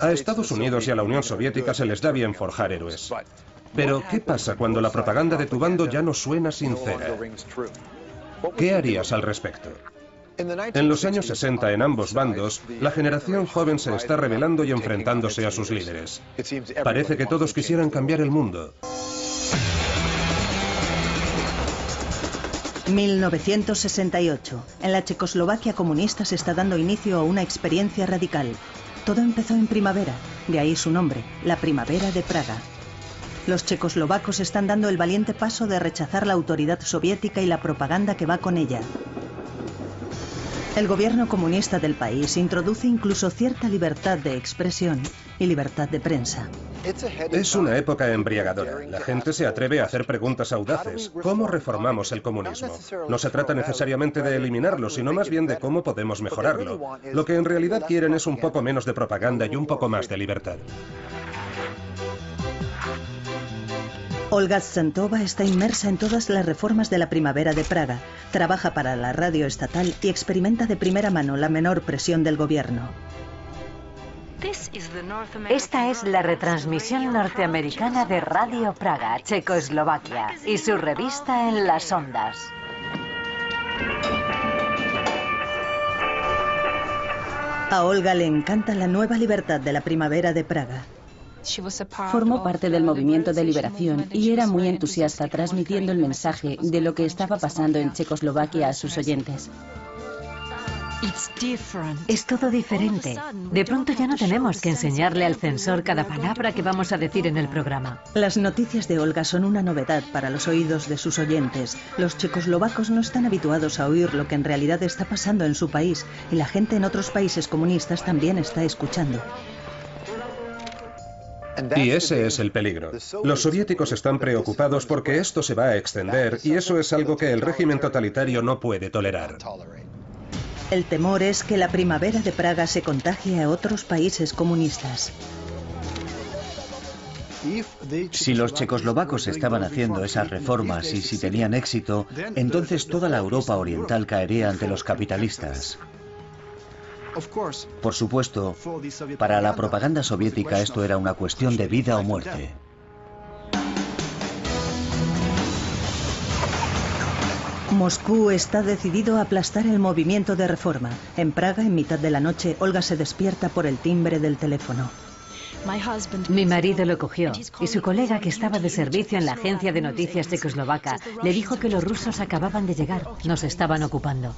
A Estados Unidos y a la Unión Soviética se les da bien forjar héroes. Pero, ¿qué pasa cuando la propaganda de tu bando ya no suena sincera? ¿Qué harías al respecto? En los años 60, en ambos bandos, la generación joven se está rebelando y enfrentándose a sus líderes. Parece que todos quisieran cambiar el mundo. 1968. En la Checoslovaquia comunista se está dando inicio a una experiencia radical. Todo empezó en primavera, de ahí su nombre, la Primavera de Praga. Los checoslovacos están dando el valiente paso de rechazar la autoridad soviética y la propaganda que va con ella. El gobierno comunista del país introduce incluso cierta libertad de expresión y libertad de prensa. Es una época embriagadora. La gente se atreve a hacer preguntas audaces. ¿Cómo reformamos el comunismo? No se trata necesariamente de eliminarlo, sino más bien de cómo podemos mejorarlo. Lo que en realidad quieren es un poco menos de propaganda y un poco más de libertad. Olga Zentova está inmersa en todas las reformas de la Primavera de Praga, trabaja para la radio estatal y experimenta de primera mano la menor presión del gobierno. Esta es la retransmisión norteamericana de Radio Praga, Checoslovaquia, y su revista En las Ondas. A Olga le encanta la nueva libertad de la Primavera de Praga. Formó parte del movimiento de liberación y era muy entusiasta transmitiendo el mensaje de lo que estaba pasando en Checoslovaquia a sus oyentes. Es todo diferente. De pronto ya no tenemos que enseñarle al censor cada palabra que vamos a decir en el programa. Las noticias de Olga son una novedad para los oídos de sus oyentes. Los checoslovacos no están habituados a oír lo que en realidad está pasando en su país y la gente en otros países comunistas también está escuchando. Y ese es el peligro. Los soviéticos están preocupados porque esto se va a extender y eso es algo que el régimen totalitario no puede tolerar. El temor es que la Primavera de Praga se contagie a otros países comunistas. Si los checoslovacos estaban haciendo esas reformas y si tenían éxito, entonces toda la Europa oriental caería ante los capitalistas. Por supuesto, para la propaganda soviética esto era una cuestión de vida o muerte. Moscú está decidido a aplastar el movimiento de reforma. En Praga, en mitad de la noche, Olga se despierta por el timbre del teléfono. Mi marido lo cogió y su colega que estaba de servicio en la agencia de noticias checoslovaca le dijo que los rusos acababan de llegar, nos estaban ocupando.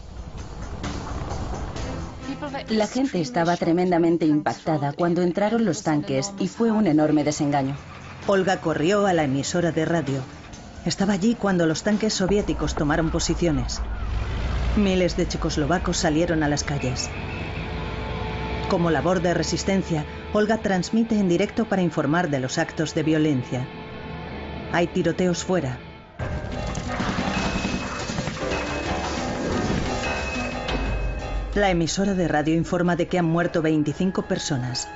La gente estaba tremendamente impactada cuando entraron los tanques y fue un enorme desengaño. Olga corrió a la emisora de radio. Estaba allí cuando los tanques soviéticos tomaron posiciones. Miles de checoslovacos salieron a las calles. Como labor de resistencia, Olga transmite en directo para informar de los actos de violencia. Hay tiroteos fuera. La emisora de radio informa de que han muerto 25 personas.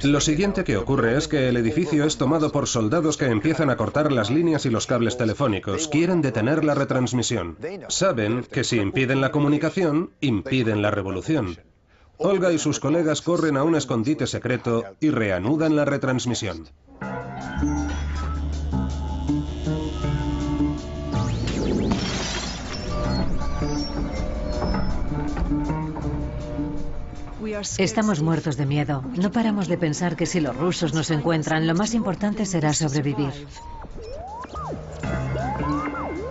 Lo siguiente que ocurre es que el edificio es tomado por soldados que empiezan a cortar las líneas y los cables telefónicos. Quieren detener la retransmisión. Saben que si impiden la comunicación, impiden la revolución. Olga y sus colegas corren a un escondite secreto y reanudan la retransmisión. Estamos muertos de miedo. No paramos de pensar que si los rusos nos encuentran, lo más importante será sobrevivir.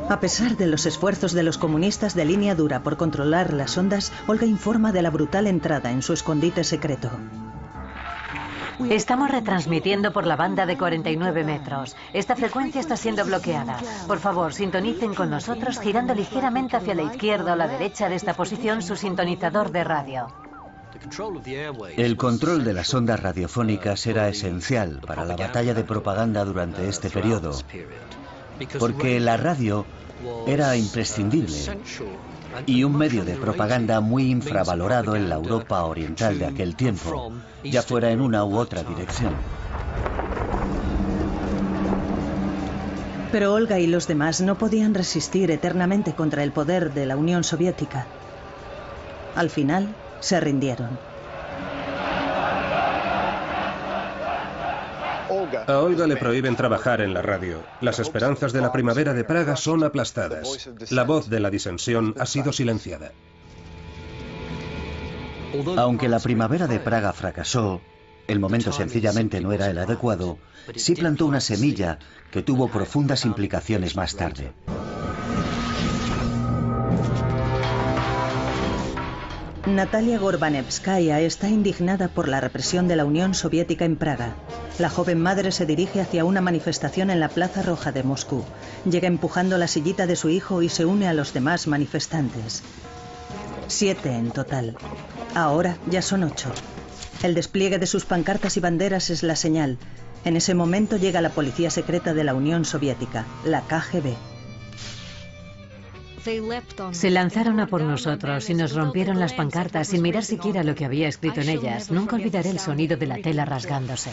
A pesar de los esfuerzos de los comunistas de línea dura por controlar las ondas, Olga informa de la brutal entrada en su escondite secreto. Estamos retransmitiendo por la banda de 49 metros. Esta frecuencia está siendo bloqueada. Por favor, sintonicen con nosotros girando ligeramente hacia la izquierda o la derecha de esta posición su sintonizador de radio. El control de las ondas radiofónicas era esencial para la batalla de propaganda durante este periodo, porque la radio era imprescindible y un medio de propaganda muy infravalorado en la Europa oriental de aquel tiempo, ya fuera en una u otra dirección. Pero Olga y los demás no podían resistir eternamente contra el poder de la Unión Soviética. Al final, se rindieron. A Olga le prohíben trabajar en la radio. Las esperanzas de la primavera de Praga son aplastadas. La voz de la disensión ha sido silenciada. Aunque la primavera de Praga fracasó, el momento sencillamente no era el adecuado, sí plantó una semilla que tuvo profundas implicaciones más tarde. Natalia Gorbanevskaya está indignada por la represión de la Unión Soviética en Praga. La joven madre se dirige hacia una manifestación en la Plaza Roja de Moscú. Llega empujando la sillita de su hijo y se une a los demás manifestantes. 7 en total. Ahora ya son 8. El despliegue de sus pancartas y banderas es la señal. En ese momento llega la policía secreta de la Unión Soviética, la KGB. Se lanzaron a por nosotros y nos rompieron las pancartas sin mirar siquiera lo que había escrito en ellas. Nunca olvidaré el sonido de la tela rasgándose.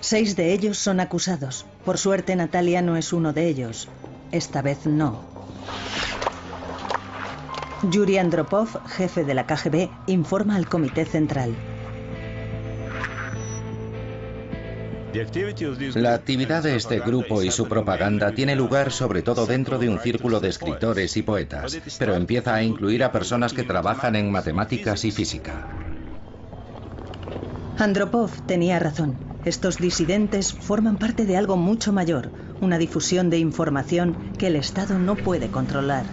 6 de ellos son acusados. Por suerte, Natalia no es uno de ellos. Esta vez no. Yuri Andropov, jefe de la KGB, informa al Comité Central. La actividad de este grupo y su propaganda tiene lugar sobre todo dentro de un círculo de escritores y poetas, pero empieza a incluir a personas que trabajan en matemáticas y física. Andropov tenía razón. Estos disidentes forman parte de algo mucho mayor, una difusión de información que el Estado no puede controlar.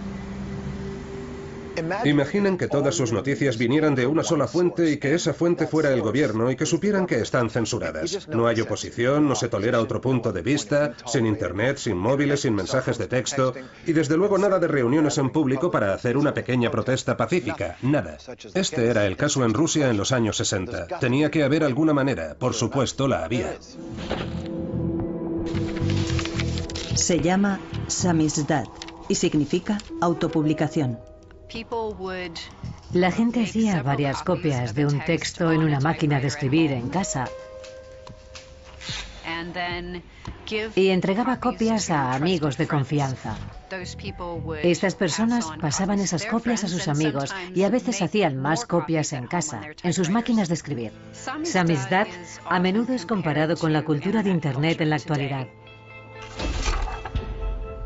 Imaginen que todas sus noticias vinieran de una sola fuente y que esa fuente fuera el gobierno y que supieran que están censuradas. No hay oposición, no se tolera otro punto de vista, sin internet, sin móviles, sin mensajes de texto y desde luego nada de reuniones en público para hacer una pequeña protesta pacífica, nada. Este era el caso en Rusia en los años 60. Tenía que haber alguna manera, por supuesto la había. Se llama samizdat y significa autopublicación. La gente hacía varias copias de un texto en una máquina de escribir en casa y entregaba copias a amigos de confianza. Estas personas pasaban esas copias a sus amigos y a veces hacían más copias en casa, en sus máquinas de escribir. Samizdat a menudo es comparado con la cultura de Internet en la actualidad.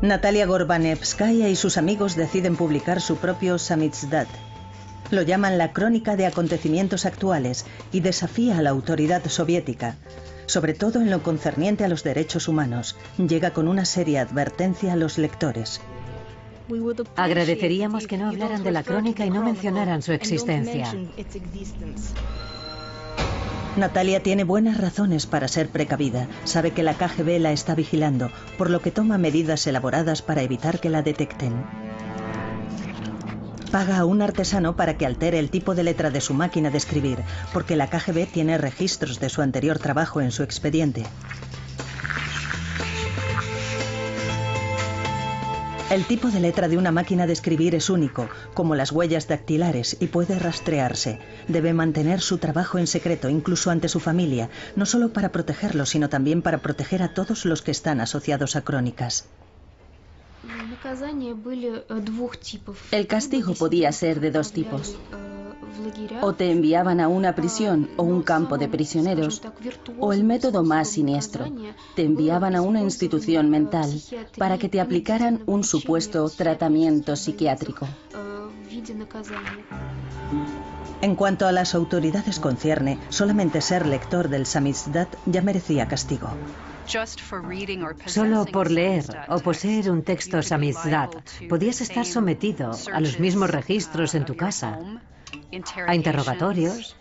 Natalia Gorbanevskaya y sus amigos deciden publicar su propio samizdat. Lo llaman la crónica de acontecimientos actuales y desafía a la autoridad soviética, sobre todo en lo concerniente a los derechos humanos. Llega con una seria advertencia a los lectores. Agradeceríamos que no hablaran de la crónica y no mencionaran su existencia. Natalia tiene buenas razones para ser precavida. Sabe que la KGB la está vigilando, por lo que toma medidas elaboradas para evitar que la detecten. Paga a un artesano para que altere el tipo de letra de su máquina de escribir, porque la KGB tiene registros de su anterior trabajo en su expediente. El tipo de letra de una máquina de escribir es único, como las huellas dactilares, y puede rastrearse. Debe mantener su trabajo en secreto, incluso ante su familia, no solo para protegerlo, sino también para proteger a todos los que están asociados a crónicas. El castigo podía ser de 2 tipos. O te enviaban a una prisión o un campo de prisioneros, o el método más siniestro, te enviaban a una institución mental para que te aplicaran un supuesto tratamiento psiquiátrico. En cuanto a las autoridades concierne, solamente ser lector del samizdat ya merecía castigo. Solo por leer o poseer un texto samizdat podías estar sometido a los mismos registros en tu casa, a interrogatorios,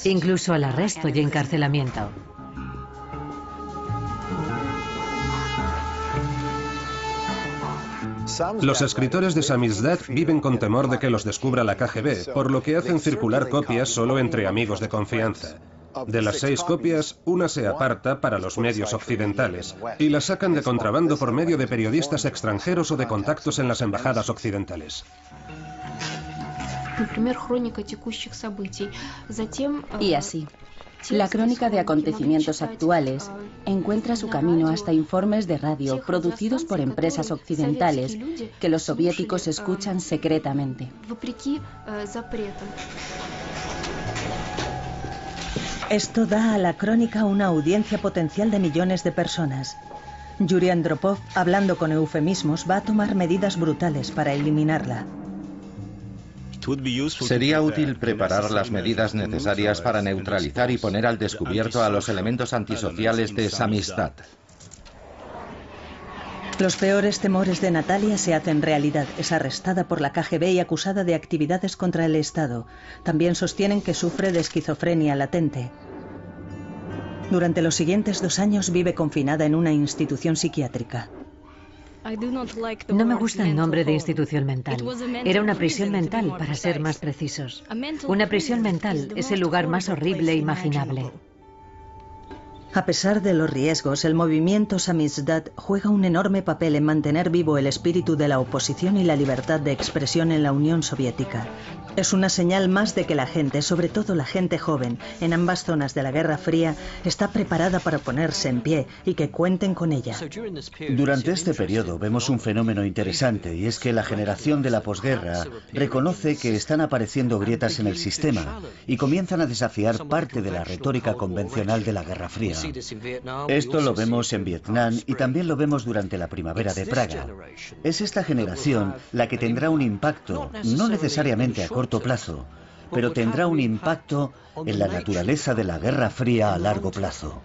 incluso al arresto y encarcelamiento. Los escritores de samizdat viven con temor de que los descubra la KGB, por lo que hacen circular copias solo entre amigos de confianza. De las 6 copias, una se aparta para los medios occidentales y la sacan de contrabando por medio de periodistas extranjeros o de contactos en las embajadas occidentales. Y así. La crónica de acontecimientos actuales encuentra su camino hasta informes de radio producidos por empresas occidentales que los soviéticos escuchan secretamente. Esto da a la crónica una audiencia potencial de millones de personas. Yuri Andropov, hablando con eufemismos, va a tomar medidas brutales para eliminarla. Sería útil preparar las medidas necesarias para neutralizar y poner al descubierto a los elementos antisociales de Samizdat. Los peores temores de Natalia se hacen realidad. Es arrestada por la KGB y acusada de actividades contra el Estado. También sostienen que sufre de esquizofrenia latente. Durante los siguientes 2 años vive confinada en una institución psiquiátrica. No me gusta el nombre de institución mental. Era una prisión mental, para ser más precisos. Una prisión mental es el lugar más horrible imaginable. A pesar de los riesgos, el movimiento Samizdat juega un enorme papel en mantener vivo el espíritu de la oposición y la libertad de expresión en la Unión Soviética. Es una señal más de que la gente, sobre todo la gente joven, en ambas zonas de la Guerra Fría, está preparada para ponerse en pie y que cuenten con ella. Durante este periodo vemos un fenómeno interesante, y es que la generación de la posguerra reconoce que están apareciendo grietas en el sistema y comienzan a desafiar parte de la retórica convencional de la Guerra Fría. Esto lo vemos en Vietnam y también lo vemos durante la primavera de Praga. Es esta generación la que tendrá un impacto, no necesariamente a corto plazo, pero tendrá un impacto en la naturaleza de la Guerra Fría a largo plazo.